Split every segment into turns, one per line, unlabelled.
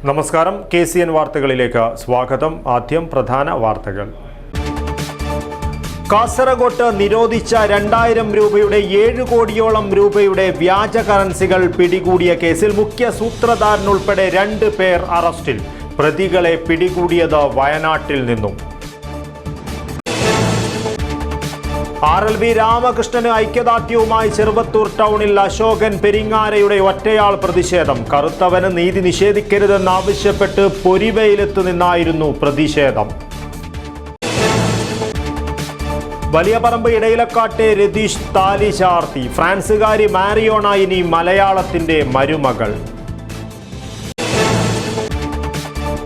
നമസ്കാരം, KCN വാർത്തകളിലേക്ക് സ്വാഗതം. ആദ്യം പ്രധാന വാർത്തകൾ. കാസർഗോഡ് നിരോധിച്ച 2000 രൂപയുടെ 7 കോടിയോളം രൂപയുടെ വ്യാജ കറൻസികൾ പിടികൂടിയ കേസിൽ മുഖ്യ സൂത്രധാരനുൾപ്പെടെ 2 പേർ അറസ്റ്റിൽ. പ്രതികളെ പിടികൂടിയത് വയനാട്ടിൽ നിന്നും. RLV രാമകൃഷ്ണന് ഐക്യദാർഢ്യവുമായി ചെറുവത്തൂർ ടൗണിൽ അശോകൻ പെരിങ്ങാരയുടെ ഒറ്റയാൾ പ്രതിഷേധം. കറുത്തവന് നീതി നിഷേധിക്കരുതെന്നാവശ്യപ്പെട്ട് പൊരിവെയിലത്ത് നിന്നായിരുന്നു പ്രതിഷേധം. വലിയപറമ്പ് ഇടയിലക്കാട്ടെ രതീഷ് താലി ചാർത്തി. ഫ്രാൻസുകാരി മാരിയോണ ഇനി മലയാളത്തിന്റെ മരുമകൾ.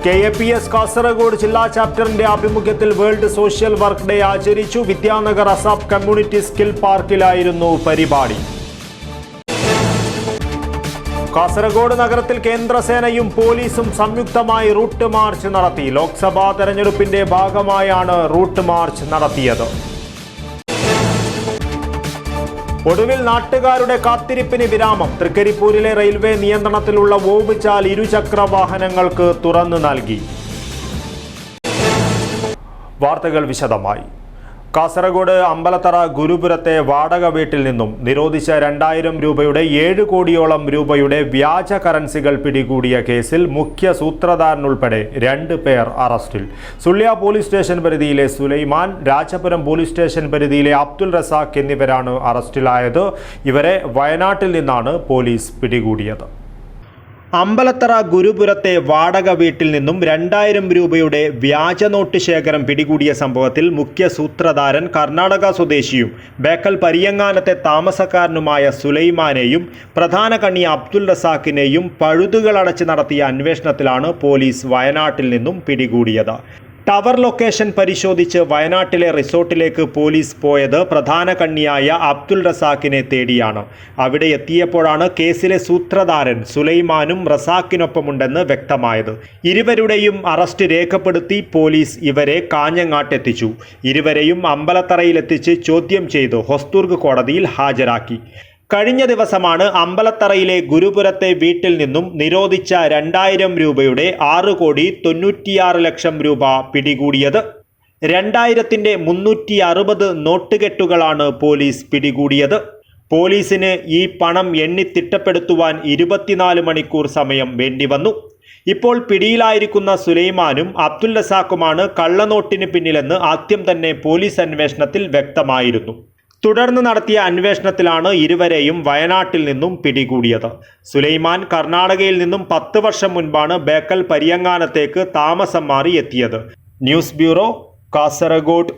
KAPS കാസർഗോഡ് ജില്ലാ ചാപ്റ്ററിന്റെ ആഭിമുഖ്യത്തിൽ വേൾഡ് സോഷ്യൽ വർക്ക് ഡേ ആചരിച്ചു. വിദ്യാനഗർ അസാബ് കമ്മ്യൂണിറ്റി സ്കിൽ പാർക്കിലായിരുന്നു പരിപാടി. കാസർഗോഡ് നഗരത്തിൽ കേന്ദ്രസേനയും പോലീസും സംയുക്തമായി റൂട്ട് മാർച്ച് നടത്തി. ലോക്സഭാ തെരഞ്ഞെടുപ്പിന്റെ ഭാഗമായാണ് റൂട്ട് മാർച്ച് നടത്തിയത്. ഒടുവിൽ നാട്ടുകാരുടെ കാത്തിരിപ്പിന് വിരാമം. തൃക്കരിപ്പൂരിലെ റെയിൽവേ നിയന്ത്രണത്തിലുള്ള ഓവുചാൽ ഇരുചക്ര വാഹനങ്ങൾക്ക് തുറന്നു നൽകി. വാർത്തകൾ വിശദമായി. കാസർഗോഡ് അമ്പലത്തറ ഗുരുപുരത്തെ വാടക വീട്ടിൽ നിന്നും നിരോധിച്ച 2000 രൂപയുടെ 7 കോടിയോളം രൂപയുടെ വ്യാജ കറൻസികൾ പിടികൂടിയ കേസിൽ മുഖ്യ സൂത്രധാരനുൾപ്പെടെ 2 പേർ അറസ്റ്റിൽ. സുള്ളിയ പോലീസ് സ്റ്റേഷൻ പരിധിയിലെ സുലൈമാൻ, രാജപുരം പോലീസ് സ്റ്റേഷൻ പരിധിയിലെ അബ്ദുൾ റസാഖ് എന്നിവരാണ് അറസ്റ്റിലായത്. ഇവരെ വയനാട്ടിൽ നിന്നാണ് പോലീസ് പിടികൂടിയത്. അമ്പലത്തറ ഗുരുപുരത്തെ വാടക വീട്ടിൽ നിന്നും 2000 രൂപയുടെ വ്യാജ നോട്ട് ശേഖരം പിടികൂടിയ സംഭവത്തിൽ മുഖ്യ സൂത്രധാരൻ കർണാടക സ്വദേശിയും ബേക്കൽ പരിയങ്ങാനത്തെ താമസക്കാരനുമായ സുലൈമാനെയും പ്രധാന കണ്ണി അബ്ദുൾ റസാഖിനെയും പഴുതുകളടച്ച് നടത്തിയ അന്വേഷണത്തിലാണ് പോലീസ് വയനാട്ടിൽ നിന്നും പിടികൂടിയത്. ടവർ ലൊക്കേഷൻ പരിശോധിച്ച് വയനാട്ടിലെ റിസോർട്ടിലേക്ക് പോലീസ് പോയത് പ്രധാന കണ്ണിയായ അബ്ദുൾ റസാഖിനെ തേടിയാണ്. അവിടെ എത്തിയപ്പോഴാണ് കേസിലെ സൂത്രധാരൻ സുലൈമാനും റസാഖിനൊപ്പമുണ്ടെന്ന് വ്യക്തമായത്. ഇരുവരുടെയും അറസ്റ്റ് രേഖപ്പെടുത്തി പോലീസ് ഇവരെ കാഞ്ഞങ്ങാട്ടെത്തിച്ചു. ഇരുവരെയും അമ്പലത്തറയിലെത്തിച്ച് ചോദ്യം ചെയ്ത് ഹൊസ്ദുർഗ് കോടതിയിൽ ഹാജരാക്കി. കഴിഞ്ഞ ദിവസമാണ് അമ്പലത്തറയിലെ ഗുരുപുരത്തെ വീട്ടിൽ നിന്നും നിരോധിച്ച 2000 രൂപയുടെ 6,96,00,000 രൂപ പിടികൂടിയത്. 2000-ന്റെ 360 നോട്ടുകെട്ടുകളാണ് പോലീസ് പിടികൂടിയത്. പോലീസിന് ഈ പണം എണ്ണി തിട്ടപ്പെടുത്തുവാൻ 24 മണിക്കൂർ സമയം വേണ്ടിവന്നു. ഇപ്പോൾ പിടിയിലായിരിക്കുന്ന സുലൈമാനും അബ്ദുൾ റസാഖുമാണ് കള്ളനോട്ടിന് പിന്നിലെന്ന് ആദ്യം തന്നെ പോലീസ് അന്വേഷണത്തിൽ വ്യക്തമായിരുന്നു. തുടർന്ന് നടത്തിയ അന്വേഷണത്തിലാണ് ഇരുവരെയും വയനാട്ടിൽ നിന്നും പിടികൂടിയത്. സുലൈമാൻ കർണാടകയിൽ നിന്നും 10 വർഷം മുൻപാണ് ബേക്കൽ പരിയങ്ങാനത്തേക്ക് താമസം മാറി എത്തിയത്. News bureau, Kasaragod.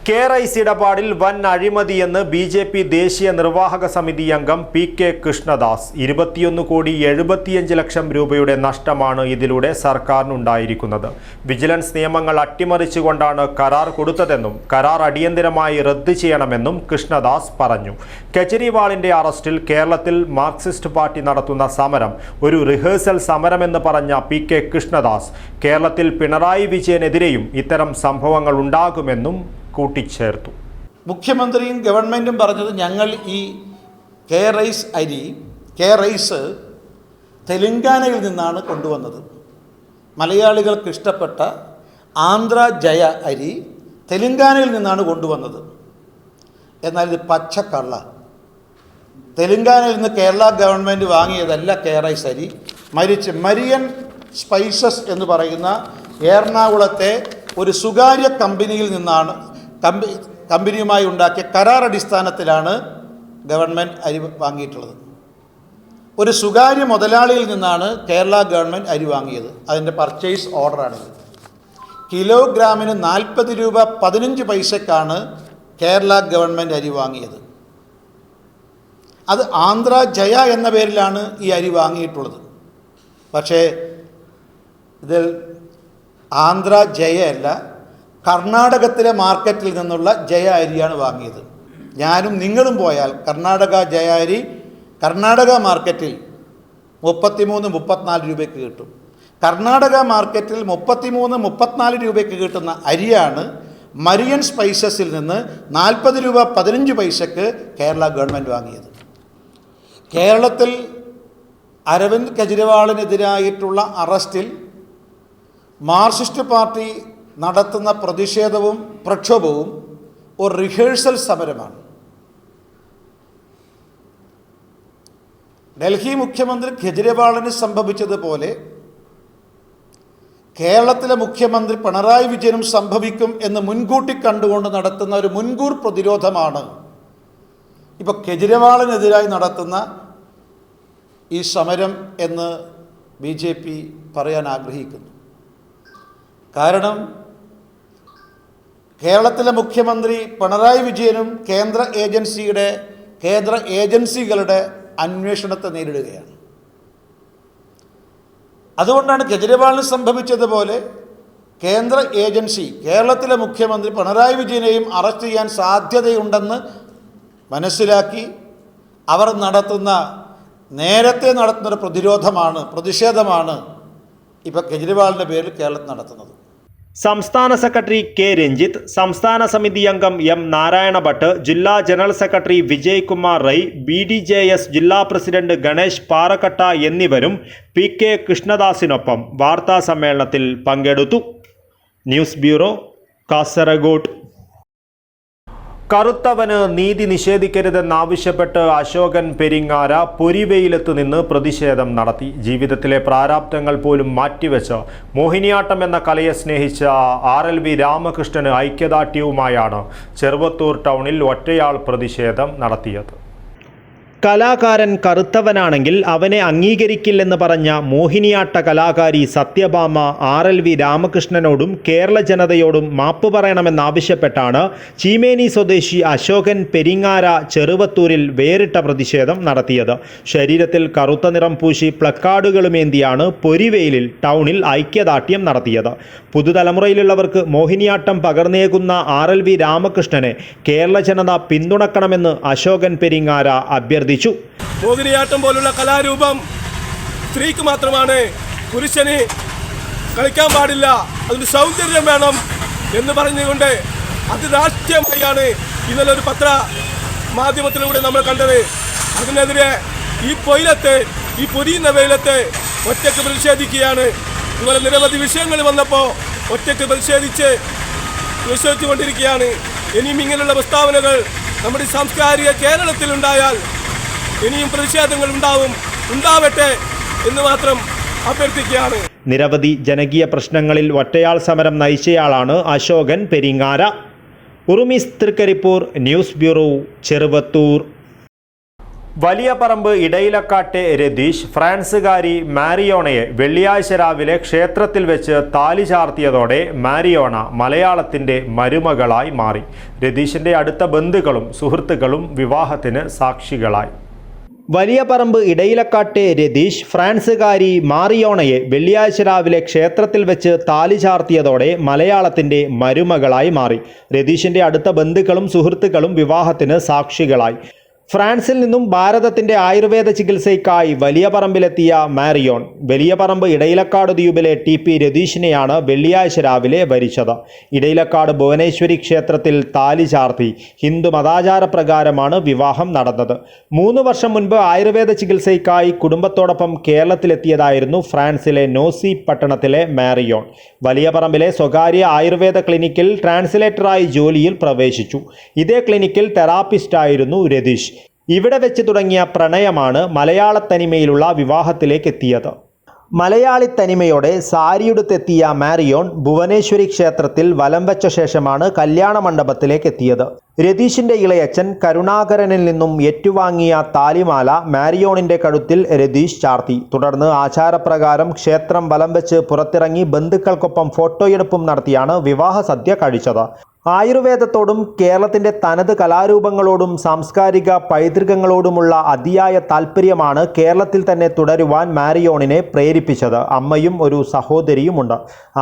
KRIC ഇടപാടിൽ വൻ അഴിമതിയെന്ന് BJP ദേശീയ നിർവാഹക സമിതി അംഗം PK കൃഷ്ണദാസ്. 21,75,00,000 രൂപയുടെ നഷ്ടമാണ് ഇതിലൂടെ സർക്കാരിനുണ്ടായിരിക്കുന്നത്. വിജിലൻസ് നിയമങ്ങൾ അട്ടിമറിച്ചുകൊണ്ടാണ് കരാർ കൊടുത്തതെന്നും കരാർ അടിയന്തരമായി റദ്ദ് ചെയ്യണമെന്നും കൃഷ്ണദാസ് പറഞ്ഞു. കെജ്രിവാളിന്റെ അറസ്റ്റിൽ കേരളത്തിൽ മാർക്സിസ്റ്റ് പാർട്ടി നടത്തുന്ന സമരം ഒരു റിഹേഴ്സൽ സമരമെന്ന് പറഞ്ഞ PK കൃഷ്ണദാസ് കേരളത്തിൽ പിണറായി വിജയനെതിരെയും ഇത്തരം സംഭവങ്ങൾ ഉണ്ടാകുമെന്നും കൂട്ടിച്ചേർത്തു.
മുഖ്യമന്ത്രിയും ഗവൺമെൻറ്റും പറഞ്ഞത് ഞങ്ങൾ ഈ റൈസ് തെലങ്കാനയിൽ നിന്നാണ് കൊണ്ടുവന്നത്. മലയാളികൾക്ക് ഇഷ്ടപ്പെട്ട ആന്ധ്ര ജയ അരി തെലങ്കാനയിൽ നിന്നാണ് കൊണ്ടുവന്നത്. എന്നാൽ ഇത് പച്ചക്കള്ള. തെലങ്കാനയിൽ നിന്ന് കേരള ഗവൺമെൻറ് വാങ്ങിയതല്ല റൈസ് അരി, മറിച്ച് മരിയൻ സ്പൈസസ് എന്ന് പറയുന്ന എറണാകുളത്തെ ഒരു സ്വകാര്യ കമ്പനിയിൽ നിന്നാണ് കമ്പനിയുമായി ഉണ്ടാക്കിയ കരാർ അടിസ്ഥാനത്തിലാണ് ഗവൺമെൻറ് അരി വാങ്ങിയിട്ടുള്ളത്. ഒരു സ്വകാര്യ മുതലാളിയിൽ നിന്നാണ് കേരള ഗവൺമെൻറ് അരി വാങ്ങിയത്. അതിൻ്റെ പർച്ചേസ് ഓർഡറാണിത്. കിലോഗ്രാമിന് 40 രൂപ 15 പൈസക്കാണ് കേരള ഗവൺമെൻറ് അരി വാങ്ങിയത്. അത് ആന്ധ്ര ജയ എന്ന പേരിലാണ് ഈ അരി വാങ്ങിയിട്ടുള്ളത്. പക്ഷേ ഇതിൽ ആന്ധ്ര ജയ അല്ല, കർണാടകത്തിലെ മാർക്കറ്റിൽ നിന്നുള്ള ജയ അരിയാണ് വാങ്ങിയത്. ഞാനും നിങ്ങളും പോയാൽ കർണാടക ജയ അരി കർണാടക മാർക്കറ്റിൽ 33-34 രൂപയ്ക്ക് കിട്ടും. കർണാടക മാർക്കറ്റിൽ 33-34 രൂപയ്ക്ക് കിട്ടുന്ന അരിയാണ് മരിയൻ സ്പൈസസിൽ നിന്ന് 40 രൂപ 15 പൈസക്ക് കേരള ഗവൺമെൻറ് വാങ്ങിയത്. കേരളത്തിൽ അരവിന്ദ് കെജ്രിവാളിനെതിരായിട്ടുള്ള അറസ്റ്റിൽ മാർക്സിസ്റ്റ് പാർട്ടി നടത്തുന്ന പ്രതിഷേധവും പ്രക്ഷോഭവും ഒരു റിഹേഴ്സൽ സമരമാണ്. ഡൽഹി മുഖ്യമന്ത്രി കെജ്രിവാളിന് സംഭവിച്ചതുപോലെ കേരളത്തിലെ മുഖ്യമന്ത്രി പിണറായി വിജയനും സംഭവിക്കും എന്ന് മുൻകൂട്ടി കണ്ടുകൊണ്ട് നടത്തുന്ന ഒരു മുൻകൂർ പ്രതിരോധമാണ് ഇപ്പോൾ കെജ്രിവാളിനെതിരായി നടത്തുന്ന ഈ സമരം എന്ന് BJP പറയാൻ ആഗ്രഹിക്കുന്നു. കാരണം കേരളത്തിലെ മുഖ്യമന്ത്രി പിണറായി വിജയനും കേന്ദ്ര ഏജൻസികളുടെ അന്വേഷണത്തെ നേരിടുകയാണ്. അതുകൊണ്ടാണ് കെജ്രിവാളിന് സംഭവിച്ചതുപോലെ കേന്ദ്ര ഏജൻസി കേരളത്തിലെ മുഖ്യമന്ത്രി പിണറായി വിജയനെയും അറസ്റ്റ് ചെയ്യാൻ സാധ്യതയുണ്ടെന്ന് മനസ്സിലാക്കി അവർ നേരത്തെ നടത്തുന്നൊരു പ്രതിഷേധമാണ് ഇപ്പോൾ കെജ്രിവാളിൻ്റെ പേരിൽ കേരളത്തിൽ നടത്തുന്നത്.
സംസ്ഥാന സെക്രട്ടറി K. രഞ്ജിത്ത്, സംസ്ഥാന സമിതി അംഗം M. നാരായണ ഭട്ട്, ജില്ലാ ജനറൽ സെക്രട്ടറി വിജയ് കുമാർ റൈ, BDJS ജില്ലാ പ്രസിഡന്റ് ഗണേഷ് പാറക്കട്ട എന്നിവരും PK കൃഷ്ണദാസിനൊപ്പം വാർത്താ സമ്മേളനത്തിൽ പങ്കെടുത്തു. News bureau, Kasaragod. കറുത്തവന് നീതി നിഷേധിക്കരുതെന്നാവശ്യപ്പെട്ട് അശോകൻ പെരിങ്ങാര പൊരിവെയിലത്ത് നിന്ന് പ്രതിഷേധം നടത്തി. ജീവിതത്തിലെ പ്രാരാബ്ധങ്ങൾ പോലും മാറ്റിവെച്ച് മോഹിനിയാട്ടം എന്ന കലയെ സ്നേഹിച്ച RLV രാമകൃഷ്ണന് ഐക്യദാർഢ്യവുമായാണ് ചെറുവത്തൂർ ടൗണിൽ ഒറ്റയാൾ പ്രതിഷേധം നടത്തിയത്. കലാകാരൻ കറുത്തവനാണെങ്കിൽ അവനെ അംഗീകരിക്കില്ലെന്ന് പറഞ്ഞ മോഹിനിയാട്ട കലാകാരി സത്യഭാമ RLV രാമകൃഷ്ണനോടും കേരള ജനതയോടും മാപ്പ് പറയണമെന്നാവശ്യപ്പെട്ടാണ് ചീമേനി സ്വദേശി അശോകൻ പെരിങ്ങാര ചെറുവത്തൂരിൽ വേറിട്ട പ്രതിഷേധം നടത്തിയത്. ശരീരത്തിൽ കറുത്ത നിറം പൂശി പ്ലക്കാർഡുകളുമേന്തിയാണ് പൊരിവെയിലിൽ ടൗണിൽ ഐക്യദാർഢ്യം നടത്തിയത്. പുതുതലമുറയിലുള്ളവർക്ക് മോഹിനിയാട്ടം പകർന്നേകുന്ന RLV രാമകൃഷ്ണനെ കേരള ജനത പിന്തുണക്കണമെന്ന് അശോകൻ പെരിങ്ങാര അഭ്യർത്ഥിച്ചു.
മോഹിനിയാട്ടം പോലുള്ള കലാരൂപം സ്ത്രീക്ക് മാത്രമാണ്, പുരുഷന് കളിക്കാൻ പാടില്ല, അതിന് സൗന്ദര്യം വേണം എന്ന് പറഞ്ഞുകൊണ്ട് അതിരാഷ്ട്രീയമായാണ് ഇന്നലെ ഒരു മാധ്യമത്തിലൂടെ നമ്മൾ കണ്ടത്. അതിനെതിരെ ഈ പൊരിയുന്ന വെയിലത്ത് ഒറ്റയ്ക്ക് പ്രതിഷേധിക്കുകയാണ്. ഇതുപോലെ നിരവധി വിഷയങ്ങൾ വന്നപ്പോൾ ഒറ്റയ്ക്ക് പ്രതിഷേധിച്ചുകൊണ്ടിരിക്കുകയാണ്. ഇനിയും ഇങ്ങനെയുള്ള പ്രസ്താവനകൾ നമ്മുടെ സാംസ്കാരിക കേരളത്തിലുണ്ടായാൽ ഇനിയും പ്രതിഷേധങ്ങൾ ഉണ്ടാവട്ടെ എന്ന് മാത്രം അഭ്യർത്ഥിക്കുകയാണ്.
നിരവധി ജനകീയ പ്രശ്നങ്ങളിൽ ഒറ്റയാൾ സമരം നയിച്ചയാളാണ് Ashokan Peringara. Urumees Trikaripur, news bureau, Cheruvathur. Valiyaparamba ഇടയിലക്കാട്ടെ Ratheesh ഫ്രാൻസുകാരി മാരിയോണയെ വെള്ളിയാഴ്ച രാവിലെ ക്ഷേത്രത്തിൽ വെച്ച് താലി ചാർത്തിയതോടെ മാരിയോണ മലയാളത്തിൻ്റെ മരുമകളായി മാറി. രതീഷിൻ്റെ അടുത്ത ബന്ധുക്കളും സുഹൃത്തുക്കളും വിവാഹത്തിന് സാക്ഷികളായി. വലിയ പറമ്പ് ഇടയിലക്കാട്ടെ രതീഷ് ഫ്രാൻസുകാരി മാരിയോണയെ വെള്ളിയാഴ്ച രാവിലെ ക്ഷേത്രത്തിൽ വെച്ച് താലി ചാർത്തിയതോടെ മലയാളത്തിൻ്റെ മരുമകളായി മാറി. രതീഷിൻ്റെ അടുത്ത ബന്ധുക്കളും സുഹൃത്തുക്കളും വിവാഹത്തിന് സാക്ഷികളായി. ഫ്രാൻസിൽ നിന്നും ഭാരതത്തിൻ്റെ ആയുർവേദ ചികിത്സയ്ക്കായി വലിയ പറമ്പിലെത്തിയ മാരിയോൺ വലിയ പറമ്പ് ഇടയിലക്കാട് ദ്വീപിലെ TP രതീഷിനെയാണ് വെള്ളിയാഴ്ച രാവിലെ വരിച്ചത്. ഇടയിലക്കാട് ഭുവനേശ്വരി ക്ഷേത്രത്തിൽ താലി ചാർത്തി ഹിന്ദു മതാചാരപ്രകാരമാണ് വിവാഹം നടന്നത്. 3 വർഷം മുൻപ് ആയുർവേദ ചികിത്സയ്ക്കായി കുടുംബത്തോടൊപ്പം കേരളത്തിലെത്തിയതായിരുന്നു ഫ്രാൻസിലെ നോസി പട്ടണത്തിലെ മാരിയോൺ. വലിയ പറമ്പിലെ സ്വകാര്യ ആയുർവേദ ക്ലിനിക്കിൽ ട്രാൻസ്ലേറ്ററായി ജോലിയിൽ പ്രവേശിച്ചു. ഇതേ ക്ലിനിക്കിൽ തെറാപ്പിസ്റ്റായിരുന്നു രതീഷ്. ഇവിടെ വെച്ച് തുടങ്ങിയ പ്രണയമാണ് മലയാള തനിമയിലുള്ള വിവാഹത്തിലേക്ക് എത്തിയത്. മലയാളി തനിമയോടെ സാരിയുടുത്തെത്തിയ മാരിയോൺ ഭുവനേശ്വരി ക്ഷേത്രത്തിൽ വലം വെച്ച ശേഷമാണ് കല്യാണ മണ്ഡപത്തിലേക്ക് എത്തിയത്. രതീഷിൻ്റെ ഇളയച്ചൻ കരുണാകരനിൽ നിന്നും ഏറ്റുവാങ്ങിയ താലിമാല മാരിയോണിൻ്റെ കഴുത്തിൽ രതീഷ് ചാർത്തി. തുടർന്ന് ആചാരപ്രകാരം ക്ഷേത്രം വലം വെച്ച് പുറത്തിറങ്ങി ബന്ധുക്കൾക്കൊപ്പം ഫോട്ടോയെടുപ്പും നടത്തിയാണ് വിവാഹ സദ്യ കഴിച്ചത്. ആയുർവേദത്തോടും കേരളത്തിൻ്റെ തനത് കലാരൂപങ്ങളോടും സാംസ്കാരിക പൈതൃകങ്ങളോടുമുള്ള അതിയായ താല്പര്യമാണ് കേരളത്തിൽ തന്നെ തുടരുവാൻ മാരിയോണിനെ പ്രേരിപ്പിച്ചത്. അമ്മയും ഒരു സഹോദരിയുമുണ്ട്.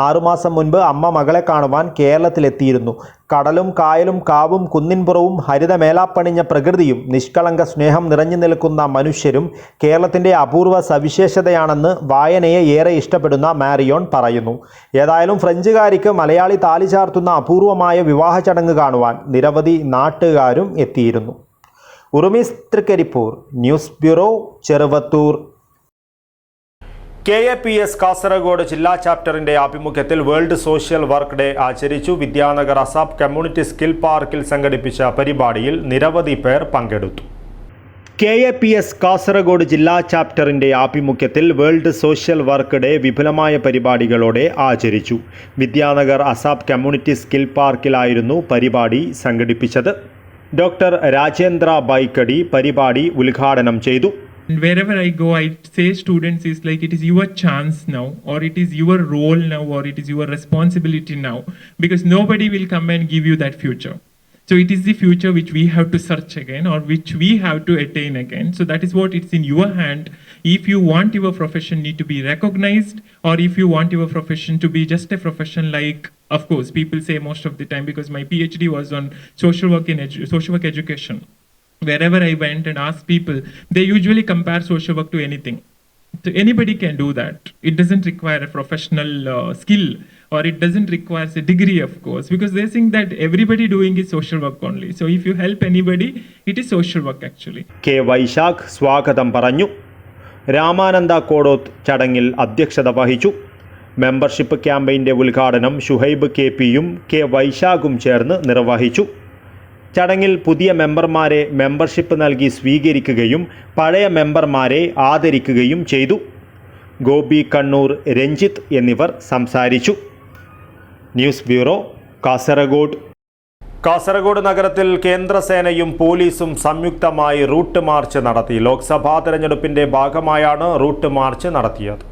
6 മാസം മുൻപ് അമ്മ മകളെ കാണുവാൻ കേരളത്തിലെത്തിയിരുന്നു. കടലും കായലും കാവും കുന്നിൻപുറവും ഹരിതമേലാപ്പണിഞ്ഞ പ്രകൃതിയും നിഷ്കളങ്ക സ്നേഹം നിറഞ്ഞു നിൽക്കുന്ന മനുഷ്യരും കേരളത്തിൻ്റെ അപൂർവ സവിശേഷതയാണെന്ന് വായനയെ ഏറെ ഇഷ്ടപ്പെടുന്ന മാരിയോൺ പറയുന്നു. ഏതായാലും ഫ്രഞ്ചുകാരിക്ക് മലയാളി താലി ചാർത്തുന്ന അപൂർവമായ വിവാഹ ചടങ്ങ് കാണുവാൻ നിരവധി നാട്ടുകാരും എത്തിയിരുന്നു. Urumees Trikaripur, news bureau, Cheruvathur. KAPS Kasaragod ജില്ലാ ചാപ്റ്ററിന്റെ ആഭിമുഖ്യത്തിൽ വേൾഡ് സോഷ്യൽ വർക്ക് ഡേ ആചരിച്ചു. വിദ്യാനഗർ അസാബ് കമ്മ്യൂണിറ്റി സ്കിൽ പാർക്കിൽ സംഘടിപ്പിച്ച പരിപാടിയിൽ നിരവധി പേർ പങ്കെടുത്തു. KAPS കാസർഗോഡ് ജില്ലാ ചാപ്റ്ററിന്റെ ആഭിമുഖ്യത്തിൽ വേൾഡ് സോഷ്യൽ വർക്ക് ഡേ വിപുലമായ പരിപാടികളോടെ ആചരിച്ചു. വിദ്യാനഗർ അസാബ് കമ്മ്യൂണിറ്റി സ്കിൽ പാർക്കിലായിരുന്നു പരിപാടി സംഘടിപ്പിച്ചത്. ഡോക്ടർ രാജേന്ദ്ര ബൈക്കടി പരിപാടി ഉദ്ഘാടനം ചെയ്തു.
Wherever I go, I say students is like it is your chance now, or it is your role now, or it is your responsibility now, because nobody will come and give you that future. So it is the future which we have to search again, or which we have to attain again. So that is what it's in your hand. If you want your profession need to be recognized, or if you want your profession to be just a profession like, of course, people say most of the time, because my PhD was on social work education. Wherever I went and asked people, they usually compare social work to anything. So anybody can do that. It doesn't require a professional skill, or it doesn't require a degree, of course, because they think that everybody doing is social work only. So if you help anybody, it is social work actually.
K. Vaishakh സ്വാഗതം പറഞ്ഞു. രാമാനന്ദ കോടോത്ത് ചടങ്ങിൽ അധ്യക്ഷത വഹിച്ചു. Membership ക്യാമ്പയിൻ്റെ ഉദ്ഘാടനം Shuhaib KPയും K. വൈശാഖും ചേർന്ന് നിർവഹിച്ചു. ചടങ്ങിൽ പുതിയ മെമ്പർമാരെ മെമ്പർഷിപ്പ് നൽകി സ്വീകരിക്കുകയും പഴയ മെമ്പർമാരെ ആദരിക്കുകയും ചെയ്തു. ഗോപി കണ്ണൂർ, രഞ്ജിത്ത് എന്നിവർ സംസാരിച്ചു. News bureau, Kasaragod. കാസർഗോഡ് നഗരത്തിൽ കേന്ദ്രസേനയും പോലീസും സംയുക്തമായി റൂട്ട് മാർച്ച് നടത്തി. ലോക്സഭാ തെരഞ്ഞെടുപ്പിൻ്റെ ഭാഗമായാണ് റൂട്ട് മാർച്ച് നടത്തിയത്.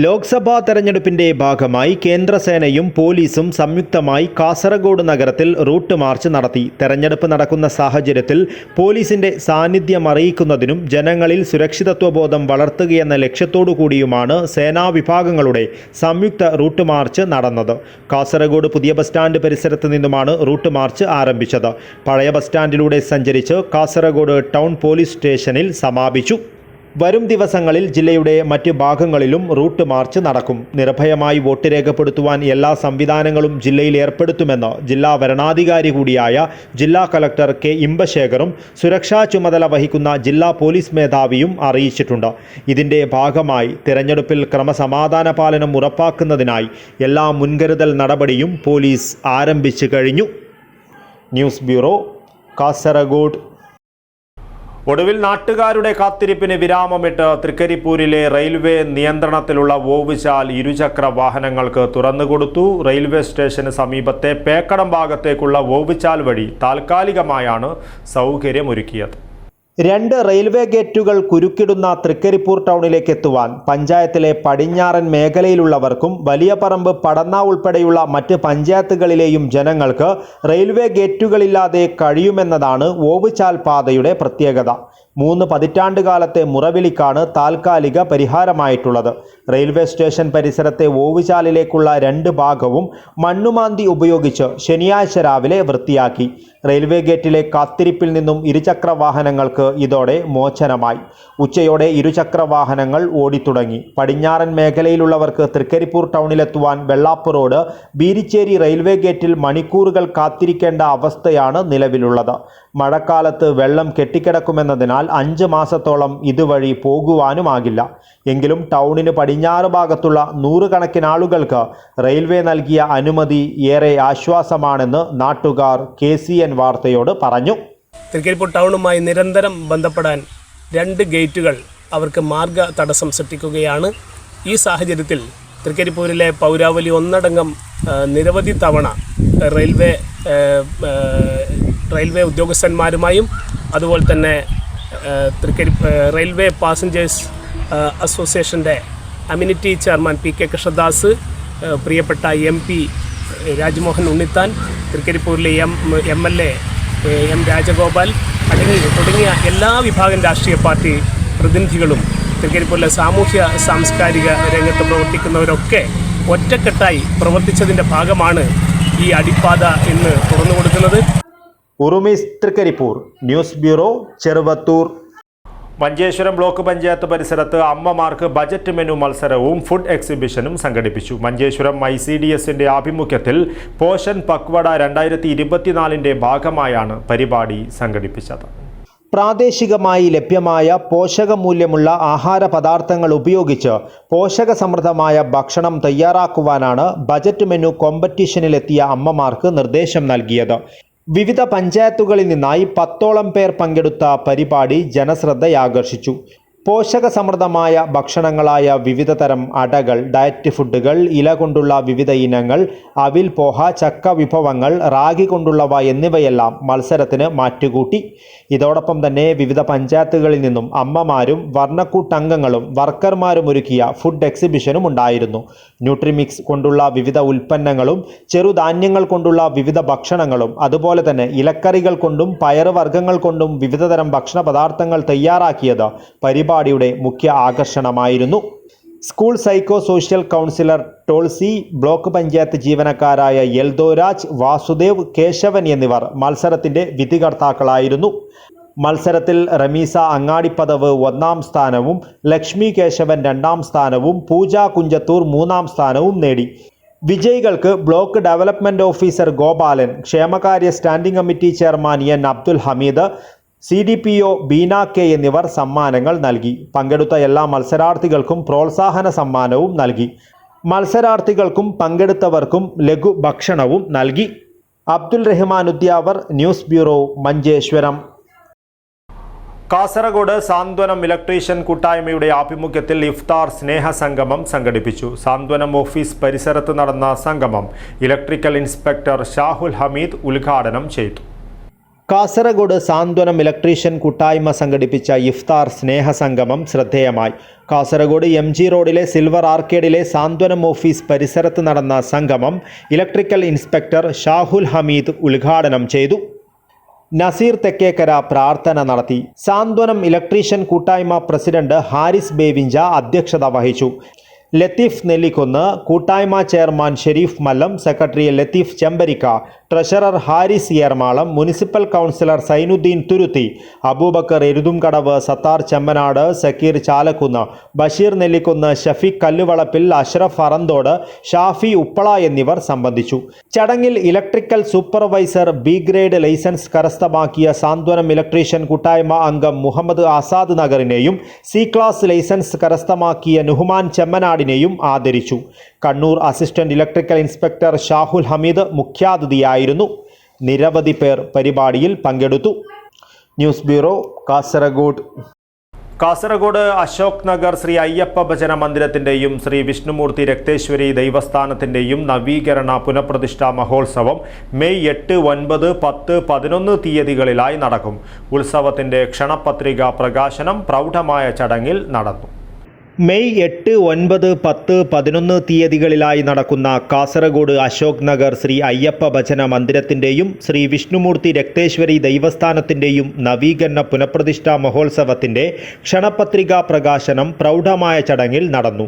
ലോക്സഭാ തെരഞ്ഞെടുപ്പിന്റെ ഭാഗമായി കേന്ദ്രസേനയും പോലീസും സംയുക്തമായി കാസർഗോഡ് നഗരത്തിൽ റൂട്ട് മാർച്ച് നടത്തി. തെരഞ്ഞെടുപ്പ് നടക്കുന്ന സാഹചര്യത്തിൽ പോലീസിന്റെ സാന്നിധ്യം അറിയിക്കുന്നതിനും ജനങ്ങളിൽ സുരക്ഷിതത്വബോധം വളർത്തുകയെന്ന ലക്ഷ്യത്തോടു കൂടിയുമാണ് സേനാ വിഭാഗങ്ങളുടെ സംയുക്ത റൂട്ട് മാർച്ച് നടന്നത്. കാസർഗോഡ് പുതിയ ബസ് സ്റ്റാൻഡ് പരിസരത്ത് നിന്നുമാണ് റൂട്ട് മാർച്ച് ആരംഭിച്ചത്. പഴയ ബസ് സ്റ്റാൻഡിലൂടെ സഞ്ചരിച്ച് കാസർഗോഡ് ടൗൺ പോലീസ് സ്റ്റേഷനിൽ സമാപിച്ചു. വരും ദിവസങ്ങളിൽ ജില്ലയുടെ മറ്റ് ഭാഗങ്ങളിലും റൂട്ട് മാർച്ച് നടക്കും. നിർഭയമായി വോട്ട് രേഖപ്പെടുത്തുവാൻ എല്ലാ സംവിധാനങ്ങളും ജില്ലയിൽ ഏർപ്പെടുത്തുമെന്ന് ജില്ലാ വരണാധികാരി കൂടിയായ ജില്ലാ കളക്ടർ K. ഇമ്പശേഖറും സുരക്ഷാ ചുമതല വഹിക്കുന്ന ജില്ലാ പോലീസ് മേധാവിയും അറിയിച്ചിട്ടുണ്ട്. ഇതിൻ്റെ ഭാഗമായി തിരഞ്ഞെടുപ്പിൽ ക്രമസമാധാന പാലനം ഉറപ്പാക്കുന്നതിനായി എല്ലാ മുൻകരുതൽ നടപടിയും പോലീസ് ആരംഭിച്ചു കഴിഞ്ഞു. News bureau, Kasaragod. ഒടുവിൽ നാട്ടുകാരുടെ കാത്തിരിപ്പിന് വിരാമമിട്ട് തൃക്കരിപ്പൂരിലെ റെയിൽവേ നിയന്ത്രണത്തിലുള്ള ഓവുചാൽ ഇരുചക്ര വാഹനങ്ങൾക്ക് തുറന്നുകൊടുത്തു. റെയിൽവേ സ്റ്റേഷന് സമീപത്തെ പേക്കടം ഭാഗത്തേക്കുള്ള ഓവുചാൽ വഴി താൽക്കാലികമായാണ് സൗകര്യമൊരുക്കിയത്. 2 റെയിൽവേ ഗേറ്റുകൾ കുരുക്കിടുന്ന തൃക്കരിപ്പൂർ ടൗണിലേക്ക് എത്തുവാൻ പഞ്ചായത്തിലെ പടിഞ്ഞാറൻ മേഖലയിലുള്ളവർക്കും വലിയപറമ്പ്, പടന്ന ഉൾപ്പെടെയുള്ള മറ്റ് പഞ്ചായത്തുകളിലെയും ജനങ്ങൾക്ക് റെയിൽവേ ഗേറ്റുകളില്ലാതെ കഴിയുമെന്നതാണ് ഓവുചാൽ പാതയുടെ പ്രത്യേകത. 3 പതിറ്റാണ്ടുകാലത്തെ മുറവിളിക്കാണ് താൽക്കാലിക പരിഹാരമായിട്ടുള്ളത്. റെയിൽവേ സ്റ്റേഷൻ പരിസരത്തെ ഓവുചാലിലേക്കുള്ള 2 ഭാഗവും മണ്ണുമാന്തി ഉപയോഗിച്ച് ശനിയാഴ്ച രാവിലെ വൃത്തിയാക്കി. റെയിൽവേ ഗേറ്റിലെ കാത്തിരിപ്പിൽ നിന്നും ഇരുചക്ര വാഹനങ്ങൾക്ക് ഇതോടെ മോചനമായി. ഉച്ചയോടെ ഇരുചക്ര വാഹനങ്ങൾ ഓടിത്തുടങ്ങി. പടിഞ്ഞാറൻ മേഖലയിലുള്ളവർക്ക് തൃക്കരിപ്പൂർ ടൗണിലെത്തുവാൻ വെള്ളാപ്പ് റോഡ്, ബീരിച്ചേരി റെയിൽവേ ഗേറ്റിൽ മണിക്കൂറുകൾ കാത്തിരിക്കേണ്ട അവസ്ഥയാണ് നിലവിലുള്ളത്. മഴക്കാലത്ത് വെള്ളം കെട്ടിക്കിടക്കുമെന്നതിനാൽ 5 മാസത്തോളം ഇതുവഴി പോകുവാനുമാകില്ല. എങ്കിലും ടൗണിന് പടിഞ്ഞാറ് ഭാഗത്തുള്ള 100 കണക്കിന് ആളുകൾക്ക് റെയിൽവേ നൽകിയ അനുമതി ഏറെ ആശ്വാസമാണെന്ന് നാട്ടുകാർ KCN വാർത്തയോട് പറഞ്ഞു.
തൃക്കരിപ്പൂർ ടൗണുമായി നിരന്തരം ബന്ധപ്പെടാൻ 2 ഗേറ്റുകൾ അവർക്ക് മാർഗ തടസ്സം സൃഷ്ടിക്കുകയാണ്. ഈ സാഹചര്യത്തിൽ തൃക്കരിപ്പൂരിലെ പൗരാവലി ഒന്നടങ്കം നിരവധി തവണ റെയിൽവേ ഉദ്യോഗസ്ഥന്മാരുമായും അതുപോലെ തന്നെ റെയിൽവേ പാസഞ്ചേഴ്സ് അസോസിയേഷൻ്റെ അമ്യൂണിറ്റി ചെയർമാൻ PK കൃഷ്ണദാസ്, പ്രിയപ്പെട്ട MP Rajmohan Unnithan, തൃക്കരിപ്പൂരിലെ MLA M Rajagopal തുടങ്ങിയ എല്ലാ വിഭാഗം രാഷ്ട്രീയ പാർട്ടി പ്രതിനിധികളും തൃക്കരിപ്പൂരിലെ സാമൂഹ്യ സാംസ്കാരിക രംഗത്ത് പ്രവർത്തിക്കുന്നവരൊക്കെ ഒറ്റക്കെട്ടായി പ്രവർത്തിച്ചതിൻ്റെ ഭാഗമാണ് ഈ അടിപ്പാത ഇന്ന് തുറന്നു കൊടുക്കുന്നത്.
Urumees, Trikaripur. News bureau, Cheruvathur. Manjeshwaram block panchayat പരിസരത്ത് അമ്മമാർക്ക് ബജറ്റ് മെനു മത്സരവും ഫുഡ് എക്സിബിഷനും സംഘടിപ്പിച്ചു. മഞ്ചേശ്വരം ICDSന്റെ ആഭിമുഖ്യത്തിൽ പോഷൻ പക്വട 2024ന്റെ ഭാഗമായാണ് പരിപാടി സംഘടിപ്പിച്ചത്. പ്രാദേശികമായി ലഭ്യമായ പോഷകമൂല്യമുള്ള ആഹാര പദാർത്ഥങ്ങൾ ഉപയോഗിച്ച് പോഷകസമൃദ്ധമായ ഭക്ഷണം തയ്യാറാക്കുവാനാണ് ബജറ്റ് മെനു കോമ്പറ്റീഷനിലെത്തിയ അമ്മമാർക്ക് നിർദ്ദേശം നൽകിയത്. വിവിധ പഞ്ചായത്തുകളിൽ നിന്നായി 10ഓളം പേർ പങ്കെടുത്ത പരിപാടി ജനശ്രദ്ധയാകർഷിച്ചു. പോഷകസമൃദ്ധമായ ഭക്ഷണങ്ങളായ വിവിധ തരം അടകൾ, ഡയറ്റ് ഫുഡുകൾ, ഇല കൊണ്ടുള്ള വിവിധ ഇനങ്ങൾ, അവിൽ, പോഹ, ചക്ക വിഭവങ്ങൾ, റാഗി കൊണ്ടുള്ളവ എന്നിവയെല്ലാം മത്സരത്തിന് മാറ്റുകൂട്ടി. ഇതോടൊപ്പം തന്നെ വിവിധ പഞ്ചായത്തുകളിൽ നിന്നും അമ്മമാരും വർണ്ണക്കൂട്ടംഗങ്ങളും വർക്കർമാരും ഒരുക്കിയ ഫുഡ് എക്സിബിഷനും ഉണ്ടായിരുന്നു. ന്യൂട്രിമിക്സ് കൊണ്ടുള്ള വിവിധ ഉൽപ്പന്നങ്ങളും ചെറുധാന്യങ്ങൾ കൊണ്ടുള്ള വിവിധ ഭക്ഷണങ്ങളും അതുപോലെ തന്നെ ഇലക്കറികൾ കൊണ്ടും പയറുവർഗ്ഗങ്ങൾ കൊണ്ടും വിവിധതരം ഭക്ഷണ പദാർത്ഥങ്ങൾ തയ്യാറാക്കിയത് പരിപാടിയുടെ മുഖ്യ ആകർഷണമായിരുന്നു. School psycho social counsellor Tolsy, block panchayat ജീവനക്കാരായ എൽദോരാജ്, വാസുദേവ്, കേശവൻ എന്നിവർ മത്സരത്തിന്റെ വിധികർത്താക്കളായിരുന്നു. മത്സരത്തിൽ റമീസ അങ്ങാടിപ്പദവ് 1ാം സ്ഥാനവും ലക്ഷ്മി കേശവൻ 2ാം സ്ഥാനവും പൂജ കുഞ്ചത്തൂർ 3ാം സ്ഥാനവും നേടി. വിജയികൾക്ക് ബ്ലോക്ക് ഡെവലപ്മെന്റ് ഓഫീസർ ഗോപാലൻ, ക്ഷേമകാര്യ standing committee chairman N Abdul Hameed, CDPO Beena K എന്നിവർ സമ്മാനങ്ങൾ നൽകി. പങ്കെടുത്ത എല്ലാ മത്സരാർത്ഥികൾക്കും പ്രോത്സാഹന സമ്മാനവും നൽകി. മത്സരാർത്ഥികൾക്കും പങ്കെടുത്തവർക്കും ലഘു ഭക്ഷണവും നൽകി. Abdul Rahman Udyavar, news bureau, Manjeshwaram. Kasaragod Santhwanam electrician കൂട്ടായ്മയുടെ ആഭിമുഖ്യത്തിൽ ഇഫ്താർ സ്നേഹസംഗമം സംഘടിപ്പിച്ചു. സാന്ത്വനം ഓഫീസ് പരിസരത്ത് നടന്ന സംഗമം ഇലക്ട്രിക്കൽ ഇൻസ്പെക്ടർ ഷാഹുൽ ഹമീദ് ഉദ്ഘാടനം ചെയ്തു. കാസർഗോഡ് സാന്ത്വനം ഇലക്ട്രീഷ്യൻ കൂട്ടായ്മ സംഘടിപ്പിച്ച ഇഫ്താർ സ്നേഹസംഗമം ശ്രദ്ധേയമായി. കാസർഗോഡ് MG റോഡിലെ സിൽവർ ആർക്കേഡിലെ സാന്ത്വനം ഓഫീസ് പരിസരത്ത് നടന്ന സംഗമം ഇലക്ട്രിക്കൽ ഇൻസ്പെക്ടർ ഷാഹുൽ ഹമീദ് ഉദ്ഘാടനം ചെയ്തു. നസീർ തെക്കേക്കര പ്രാർത്ഥന നടത്തി. സാന്ത്വനം ഇലക്ട്രീഷ്യൻ കൂട്ടായ്മ പ്രസിഡന്റ് ഹാരിസ് ബേവിഞ്ച അധ്യക്ഷത വഹിച്ചു. ലത്തീഫ് നെല്ലിക്കുന്ന്, കൂട്ടായ്മ chairman Sharif Mallam, secretary Latheef Chembarika, treasurer Haris Ermalam, municipal councillor Zainuddin Thuruthi, Abubakar Eruthumkadavu, Sathar Chemnad, Zakir Chalakunnu, Basheer Nellikunnu, Shafeeq Kalluvalappil, Ashraf Aranthode, Shafi Uppala എന്നിവർ സംബന്ധിച്ചു. ചടങ്ങിൽ electrical supervisor B grade licence കരസ്ഥമാക്കിയ സാന്ത്വനം ഇലക്ട്രീഷ്യൻ കൂട്ടായ്മ അംഗം മുഹമ്മദ് ആസാദ് നഗറിനെയും C ക്ലാസ് ലൈസൻസ് കരസ്ഥമാക്കിയ നുഹ്മാൻ ചെമ്മനാടിനെയും ആദരിച്ചു. Kannur assistant electrical inspector Shahul Hameed മുഖ്യാതിഥിയായിരുന്നു. നിരവധി പേർ പരിപാടിയിൽ പങ്കെടുത്തു. News bureau, Kasaragod. കാസർഗോഡ് അശോക് നഗർ ശ്രീ അയ്യപ്പ ഭജന മന്ദിരത്തിൻ്റെയും ശ്രീ വിഷ്ണുമൂർത്തി രക്തേശ്വരി ദൈവസ്ഥാനത്തിൻ്റെയും നവീകരണ പുനഃപ്രതിഷ്ഠാ മഹോത്സവം മെയ് 8, 9, 10, 11 തീയതികളിലായി നടക്കും. ഉത്സവത്തിൻ്റെ ക്ഷണപത്രിക പ്രകാശനം പ്രൗഢമായ ചടങ്ങിൽ നടന്നു. മെയ് 8, 9, 10, 11 തീയതികളിലായി നടക്കുന്ന കാസർഗോഡ് അശോക് നഗർ ശ്രീ അയ്യപ്പ ഭജന മന്ദിരത്തിൻ്റെയും ശ്രീ വിഷ്ണുമൂർത്തി രക്തേശ്വരി ദൈവസ്ഥാനത്തിൻ്റെയും നവീകരണ പുനഃപ്രതിഷ്ഠാ മഹോത്സവത്തിൻ്റെ ക്ഷണപത്രികാ പ്രകാശനം പ്രൗഢമായ ചടങ്ങിൽ നടന്നു.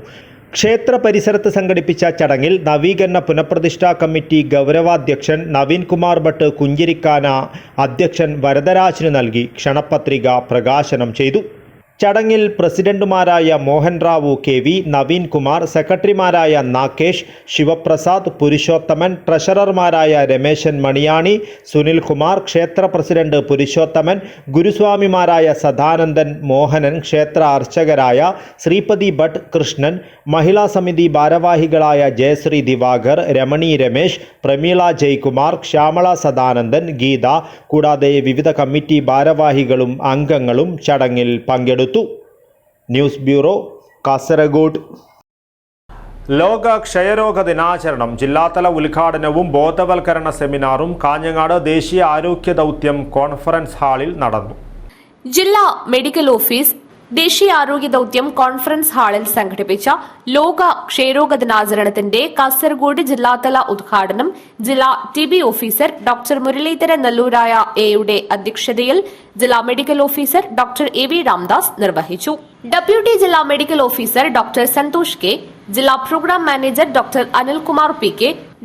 ക്ഷേത്ര പരിസരത്ത് സംഘടിപ്പിച്ച ചടങ്ങിൽ നവീകരണ പുനഃപ്രതിഷ്ഠാ കമ്മിറ്റി ഗൗരവാധ്യക്ഷൻ നവീൻ കുമാർ ഭട്ട് കുഞ്ചിരിക്കാന അധ്യക്ഷൻ വരദരാജിന് നൽകി ക്ഷണപത്രിക പ്രകാശനം ചെയ്തു. ചടങ്ങിൽ പ്രസിഡന്റുമാരായ മോഹൻ റാവു KV, നവീൻ കുമാർ, സെക്രട്ടറിമാരായ നാകേഷ്, ശിവപ്രസാദ്, പുരുഷോത്തമൻ, ട്രഷറർമാരായ രമേശൻ മണിയാണി, സുനിൽ കുമാർ, ക്ഷേത്ര പ്രസിഡന്റ് പുരുഷോത്തമൻ, ഗുരുസ്വാമിമാരായ സദാനന്ദൻ, മോഹനൻ, ക്ഷേത്ര അർച്ചകരായ ശ്രീപതി ഭട്ട്, കൃഷ്ണൻ, മഹിളാ സമിതി ഭാരവാഹികളായ ജയശ്രീ ദിവാകർ, രമണി രമേശ്, പ്രമീള ജയ്കുമാർ, ശ്യാമള സദാനന്ദൻ, ഗീത കൂടാതെ വിവിധ കമ്മിറ്റി ഭാരവാഹികളും അംഗങ്ങളും ചടങ്ങിൽ പങ്കെടുത്തു. News bureau, Kasaragod. ലോക ക്ഷയരോഗ ദിനാചരണം, ജില്ലാതല ഉദ്ഘാടനവും ബോധവൽക്കരണ സെമിനാറും കാഞ്ഞങ്ങാട് ദേശീയ ആരോഗ്യ ദൗത്യം കോൺഫറൻസ് ഹാളിൽ നടന്നു.
ജില്ലാ മെഡിക്കൽ ഓഫീസ് ദേശീയ ആരോഗ്യ ദൌത്യം കോൺഫറൻസ് ഹാളിൽ സംഘടിപ്പിച്ച ലോക ക്ഷയരോഗ ദിനാചരണത്തിന്റെ കാസർഗോഡ് ജില്ലാതല ഉദ്ഘാടനം ജില്ലാ TB ഓഫീസർ ഡോക്ടർ മുരളീധരൻ നല്ലൂരായ എയുടെ അധ്യക്ഷതയിൽ ജില്ലാ medical officer doctor AV Ramdas നിർവഹിച്ചു. ഡെപ്യൂട്ടി ജില്ലാ medical officer doctor Santhosh K, ജില്ലാ programme manager doctor Anilkumar PK,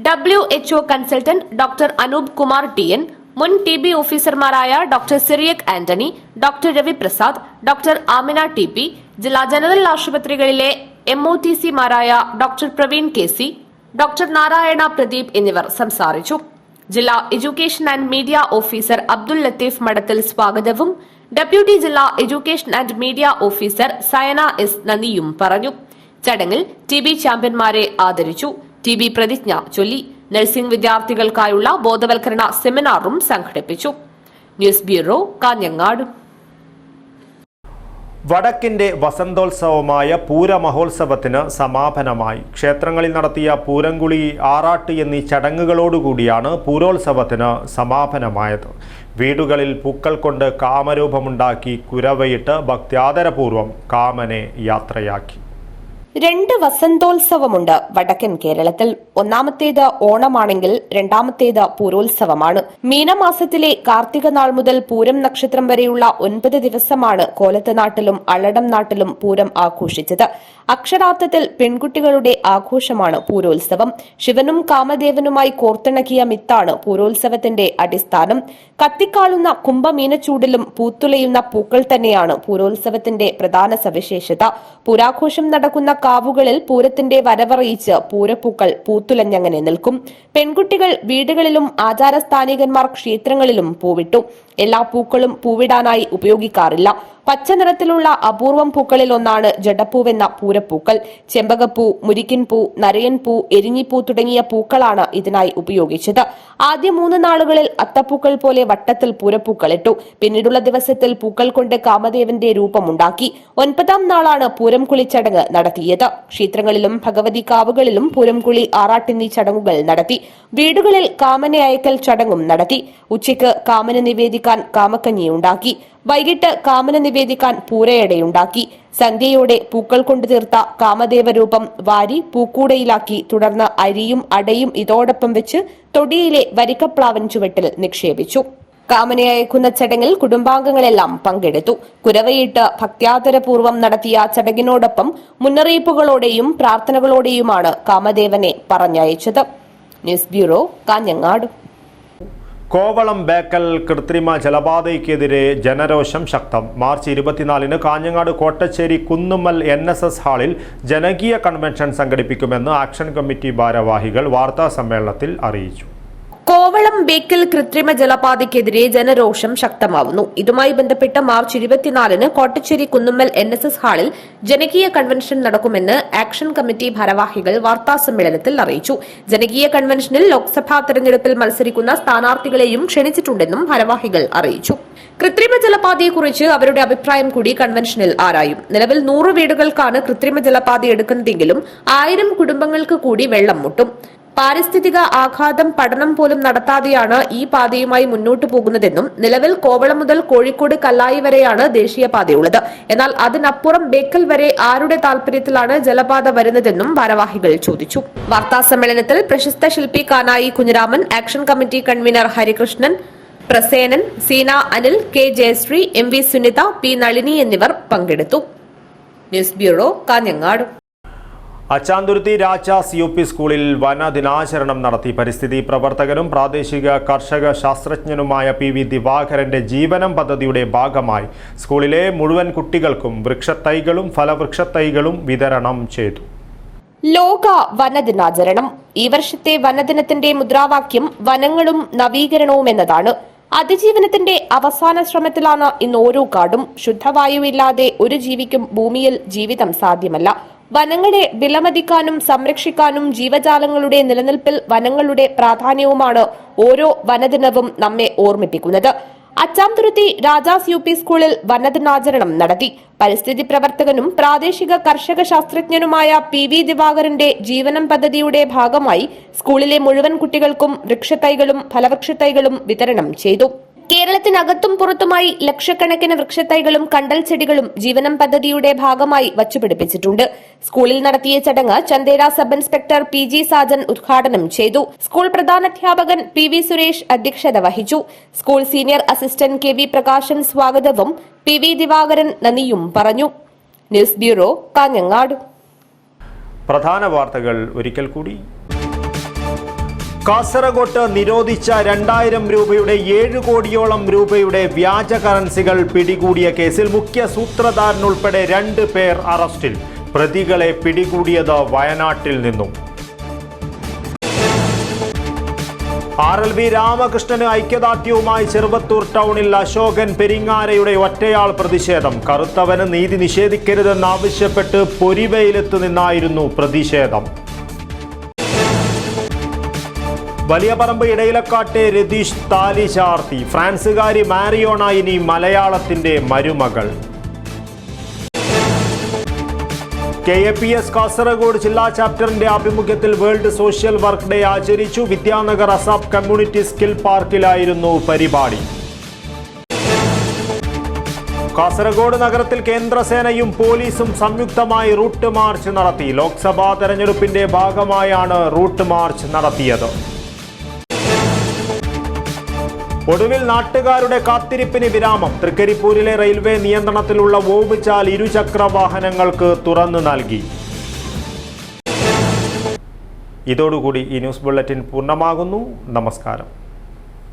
WHO consultant doctor Anoop Kumar TN, മുൻ TB ഓഫീസർമാരായ doctor Cyriac Antony, doctor Raviprasad, doctor Amina TP, ജില്ലാ ജനറൽ ആശുപത്രികളിലെ MOTC-മാരായ doctor Praveen KC, doctor Narayana Pradeep എന്നിവർ സംസാരിച്ചു. ജില്ലാ education and media officer Abdul Latheef Madathil സ്വാഗതവും ഡെപ്യൂട്ടി ജില്ലാ education and media officer Sayana S നന്ദിയും പറഞ്ഞു. ചടങ്ങിൽ TB ചാമ്പ്യന്മാരെ ആദരിച്ചു. TB പ്രതിജ്ഞ ചൊല്ലി. നഴ്സിംഗ് വിദ്യാർത്ഥികൾക്കായുള്ള ബോധവൽക്കരണ സെമിനാറും സംഘടിപ്പിച്ചു. News bureau, Kanhangad.
വടക്കിന്റെ വസന്തോത്സവമായ പൂരമഹോത്സവത്തിന് സമാപനമായി. ക്ഷേത്രങ്ങളിൽ നടത്തിയ പൂരംകുളി, ആറാട്ട് എന്നീ ചടങ്ങുകളോടുകൂടിയാണ് പൂരോത്സവത്തിന് സമാപനമായത്. വീടുകളിൽ പൂക്കൾ കൊണ്ട് കാമരൂപമുണ്ടാക്കി കുരവയിട്ട് ഭക്ത്യാദരപൂർവ്വം കാമനെ യാത്രയാക്കി.
2 വസന്തോത്സവമുണ്ട് വടക്കൻ കേരളത്തിൽ. ഒന്നാമത്തേത് ഓണമാണെങ്കിൽ രണ്ടാമത്തേത് പൂരോത്സവമാണ്. മീനമാസത്തിലെ കാർത്തിക നാൾ മുതൽ പൂരം നക്ഷത്രം വരെയുള്ള 9 ദിവസമാണ് കോലത്ത് നാട്ടിലും അള്ളടം നാട്ടിലും പൂരം ആഘോഷിച്ചത്. അക്ഷരാർത്ഥത്തിൽ പെൺകുട്ടികളുടെ ആഘോഷമാണ് പൂരോത്സവം. ശിവനും കാമദേവനുമായി കോർത്തിണക്കിയ മിത്താണ് പൂരോത്സവത്തിന്റെ അടിസ്ഥാനം. കത്തിക്കാളുന്ന കുംഭമീനച്ചൂടിലും പൂത്തുലയുന്ന പൂക്കൾ തന്നെയാണ് പൂരോത്സവത്തിന്റെ പ്രധാന സവിശേഷത. പൂരാഘോഷം നടക്കുന്ന കാവുകളിൽ പൂരത്തിന്റെ വരവറിയിച്ച് പൂരപ്പൂക്കൾ പൂത്തുലഞ്ഞങ്ങനെ നിൽക്കും. പെൺകുട്ടികൾ വീടുകളിലും ആചാരസ്ഥാനികന്മാർ ക്ഷേത്രങ്ങളിലും പൂവിട്ടു. എല്ലാ പൂക്കളും പൂവിടാനായി ഉപയോഗിക്കാറില്ല. പച്ച നിറത്തിലുള്ള അപൂർവം പൂക്കളിൽ ഒന്നാണ് ജഡപ്പൂവെന്ന പൂരപ്പൂക്കൾ. ചെമ്പകപ്പൂ, മുരിക്കിൻപൂ, നരയൻപൂ, എരിഞ്ഞിപ്പൂ തുടങ്ങിയ പൂക്കളാണ് ഇതിനായി ഉപയോഗിച്ചത്. ആദ്യ 3 നാളുകളിൽ അത്തപ്പൂക്കൾ പോലെ വട്ടത്തിൽ പൂരപ്പൂക്കളിട്ടു. പിന്നീടുള്ള ദിവസത്തിൽ പൂക്കൾ കൊണ്ട് കാമദേവന്റെ രൂപമുണ്ടാക്കി. 9ാം നാളാണ് പൂരം കുളി ചടങ്ങ് നടത്തിയത്. ക്ഷേത്രങ്ങളിലും ഭഗവതി കാവുകളിലും പൂരം കുളി, ആറാട്ടെന്നീ ചടങ്ങുകൾ നടത്തി. വീടുകളിൽ കാമനെ അയക്കൽ ചടങ്ങും നടത്തി. ഉച്ചയ്ക്ക് കാമന് നിവേദിക്കാൻ കാമക്കഞ്ഞിയുണ്ടാക്കി. വൈകിട്ട് കാമന് നിവേദിക്കാൻ പൂരയടയുണ്ടാക്കി. സന്ധ്യയോടെ പൂക്കൾ കൊണ്ടു തീർത്ത കാമദേവരൂപം വാരി പൂക്കൂടയിലാക്കി. തുടർന്ന് അരിയും അടയും ഇതോടൊപ്പം വെച്ച് തൊടിയിലെ വരിക്കപ്ലാവൻ ചുവട്ടിൽ നിക്ഷേപിച്ചു. കാമനെ അയക്കുന്ന ചടങ്ങിൽ കുടുംബാംഗങ്ങളെല്ലാം പങ്കെടുത്തു. കുരവയിട്ട് ഭക്ത്യാദരപൂർവ്വം നടത്തിയ ചടങ്ങിനോടൊപ്പം മുന്നറിയിപ്പുകളോടെയും പ്രാർത്ഥനകളോടെയുമാണ് കാമദേവനെ പറഞ്ഞയച്ചത്. News bureau, Kanhangad.
കോവളം ബേക്കൽ കൃത്രിമ ജലപാതയ്ക്കെതിരെ ജനരോഷം ശക്തം. മാർച്ച് 24-ന് കാഞ്ഞങ്ങാട് കോട്ടച്ചേരി കുന്നുമ്മൽ NSS ഹാളിൽ ജനകീയ കൺവെൻഷൻ സംഘടിപ്പിക്കുമെന്ന് ആക്ഷൻ കമ്മിറ്റി ഭാരവാഹികൾ വാർത്താസമ്മേളനത്തിൽ അറിയിച്ചു.
കോവളം ബേക്കൽ കൃത്രിമ ജലപാതയ്ക്കെതിരെ ജനരോഷം ശക്തമാവുന്നു. ഇതുമായി ബന്ധപ്പെട്ട് മാർച്ച് 24-ന് കോട്ടച്ചേരി കുന്നുമ്മൽ NSS ഹാളിൽ ജനകീയ കൺവെൻഷൻ നടക്കുമെന്ന് ആക്ഷൻ കമ്മിറ്റി ഭാരവാഹികൾ വാർത്താസമ്മേളനത്തിൽ അറിയിച്ചു. ജനകീയ കൺവെൻഷനിൽ ലോക്സഭാ തെരഞ്ഞെടുപ്പിൽ മത്സരിക്കുന്ന സ്ഥാനാർത്ഥികളെയും ക്ഷണിച്ചിട്ടുണ്ടെന്നും ഭാരവാഹികൾ അറിയിച്ചു. കൃത്രിമ ജലപാതയെക്കുറിച്ച് അവരുടെ അഭിപ്രായം കൂടി കൺവെൻഷനിൽ ആരായും. നിലവിൽ 100 വീടുകൾക്കാണ് കൃത്രിമ ജലപാത എടുക്കുന്നതെങ്കിലും 1000 കുടുംബങ്ങൾക്ക് കൂടി വെള്ളം മുട്ടും. പാരിസ്ഥിതിക ആഘാതം പഠനം പോലും നടത്താതെയാണ് ഈ പാതയുമായി മുന്നോട്ടു പോകുന്നതെന്നും നിലവിൽ കോവളം മുതൽ കോഴിക്കോട് കല്ലായി വരെയാണ് ദേശീയപാതയുള്ളത്. എന്നാൽ അതിനപ്പുറം ബേക്കൽ വരെ ആരുടെ താൽപര്യത്തിലാണ് ജലപാത വരുന്നതെന്നും ഭാരവാഹികൾ ചോദിച്ചു. വാർത്താസമ്മേളനത്തിൽ പ്രശസ്ത ശില്പി Kanayi Kunhiraman, action committee convener Harikrishnan, Prasenan, Seena Anil, K Jayashree, MV Sunitha, P Nalini എന്നിവർ പങ്കെടുത്തു. News bureau, Kanhangad.
Achanthuruthi Rajas UP സ്കൂളിൽ വനദിനാചരണം നടത്തി. പരിസ്ഥിതി പ്രവർത്തകനും പ്രാദേശിക കർഷക ശാസ്ത്രജ്ഞനുമായ PV ദിവാകരന്റെ ജീവനം പദ്ധതിയുടെ ഭാഗമായി സ്കൂളിലെ മുഴുവൻ കുട്ടികൾക്കും വൃക്ഷത്തൈകളും ഫലവൃക്ഷത്തൈകളും വിതരണം ചെയ്തു.
ലോക വനദിനാചരണം. ഈ വർഷത്തെ വനദിനത്തിന്റെ മുദ്രാവാക്യം വനങ്ങളും നവീകരണവും എന്നതാണ്. അതിജീവനത്തിന്റെ അവസാന ശ്രമത്തിലാണ് ഇന്ന് ഓരോ കാടും. ശുദ്ധവായുവില്ലാതെ ഒരു ജീവിക്കും ഭൂമിയിൽ ജീവിതം സാധ്യമല്ല. വനങ്ങളെ വിലമതിക്കാനും സംരക്ഷിക്കാനും ജീവജാലങ്ങളുടെ നിലനിൽപ്പിൽ വനങ്ങളുടെ പ്രാധാന്യവുമാണ് ഓരോ വനദിനവും നമ്മെ ഓർമ്മിപ്പിക്കുന്നത്. അച്ചാംതുരുത്തി രാജാസ് UP സ്കൂളിൽ വനദിനാചരണം നടത്തി. പരിസ്ഥിതി പ്രവർത്തകനും പ്രാദേശിക കർഷക ശാസ്ത്രജ്ഞനുമായ PV ദിവാകരന്റെ ജീവനം പദ്ധതിയുടെ ഭാഗമായി സ്കൂളിലെ മുഴുവൻ കുട്ടികൾക്കും വൃക്ഷത്തൈകളും ഫലവൃക്ഷത്തൈകളും വിതരണം ചെയ്തു. കേരളത്തിനകത്തും പുറത്തുമായി ലക്ഷക്കണക്കിന് വൃക്ഷത്തൈകളും കണ്ടൽ ചെടികളും ജീവനം പദ്ധതിയുടെ ഭാഗമായി വച്ചുപിടിപ്പിച്ചിട്ടുണ്ട്. സ്കൂളിൽ നടത്തിയ ചടങ്ങ് Chandera sub inspector PG Sajan ഉദ്ഘാടനം ചെയ്തു. സ്കൂൾ പ്രധാനാധ്യാപകൻ PV സുരേഷ് അധ്യക്ഷത വഹിച്ചു. School senior assistant KV Prakashan സ്വാഗതവും PV ദിവാകരൻ നന്ദിയും പറഞ്ഞു. News bureau, Kanhangad.
പ്രധാന വാർത്തകൾ ഒരിക്കൽ കൂടി. കാസർഗോട്ട് നിരോധിച്ച 2000 രൂപയുടെ 7 കോടിയോളം രൂപയുടെ വ്യാജ കറൻസികൾ പിടികൂടിയ കേസിൽ മുഖ്യ സൂത്രധാരനുൾപ്പെടെ 2 പേർ അറസ്റ്റിൽ. പ്രതികളെ പിടികൂടിയത് വയനാട്ടിൽ നിന്നും. RLV രാമകൃഷ്ണന് ഐക്യദാർഢ്യവുമായി ചെറുവത്തൂർ ടൗണിൽ അശോകൻ പെരിങ്ങാരയുടെ ഒറ്റയാൾ പ്രതിഷേധം. കറുത്തവന് നീതി നിഷേധിക്കരുതെന്നാവശ്യപ്പെട്ട് പൊരിവെയിലത്ത് നിന്നായിരുന്നു പ്രതിഷേധം. വലിയപറമ്പ് ഇടയിലക്കാട്ടെ രതീഷ് താലി ചാർത്തി. ഫ്രാൻസുകാരി മാരിയോണ ഇനി മലയാളത്തിന്റെ മരുമകൾ. KAPS കാസർഗോഡ് ജില്ലാ ചാപ്റ്ററിന്റെ ആഭിമുഖ്യത്തിൽ വേൾഡ് സോഷ്യൽ വർക്ക് ഡേ ആചരിച്ചു. വിദ്യാനഗർ അസാബ് കമ്മ്യൂണിറ്റി സ്കിൽ പാർക്കിലായിരുന്നു പരിപാടി. കാസർഗോഡ് നഗരത്തിൽ കേന്ദ്രസേനയും പോലീസും സംയുക്തമായി റൂട്ട് മാർച്ച് നടത്തി. ലോക്സഭാ തെരഞ്ഞെടുപ്പിന്റെ ഭാഗമായാണ് റൂട്ട് മാർച്ച് നടത്തിയത്. ഒടുവിൽ നാട്ടുകാരുടെ കാത്തിരിപ്പിന് വിരാമം. തൃക്കരിപ്പൂരിലെ റെയിൽവേ നിയന്ത്രണത്തിലുള്ള ഓവുചാൽ ഇരുചക്ര വാഹനങ്ങൾക്ക് തുറന്നു നൽകി. ഇതോടുകൂടി ഈ ന്യൂസ് ബുള്ളറ്റിൻ പൂർണ്ണമാകുന്നു. നമസ്കാരം.